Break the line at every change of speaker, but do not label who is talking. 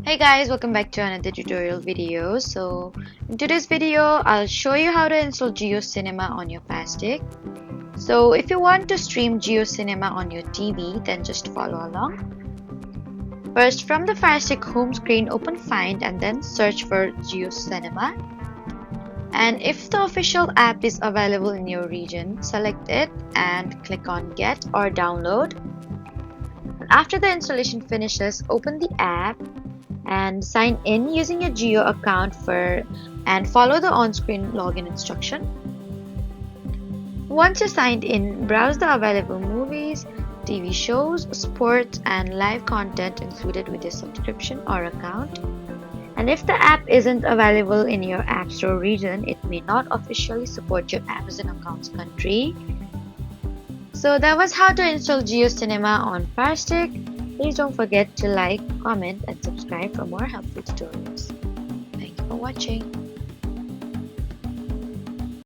Hey guys, welcome back to another tutorial video. So in today's video, I'll show you how to install JioCinema on your Firestick. So if you want to stream JioCinema on your TV, then just follow along. First, from the Firestick home screen, open Find and then search for JioCinema. And if the official app is available in your region, select it and click on Get or Download. After the installation finishes, open the app and sign in using your Jio account and follow the on-screen login instruction. Once you're signed in, browse the available movies, TV shows, sports, and live content included with your subscription or account. And if the app isn't available in your App Store region, it may not officially support your Amazon account's country. So that was how to install JioCinema on Firestick. Please don't forget to like, comment, and subscribe for more helpful tutorials. Thank you for watching.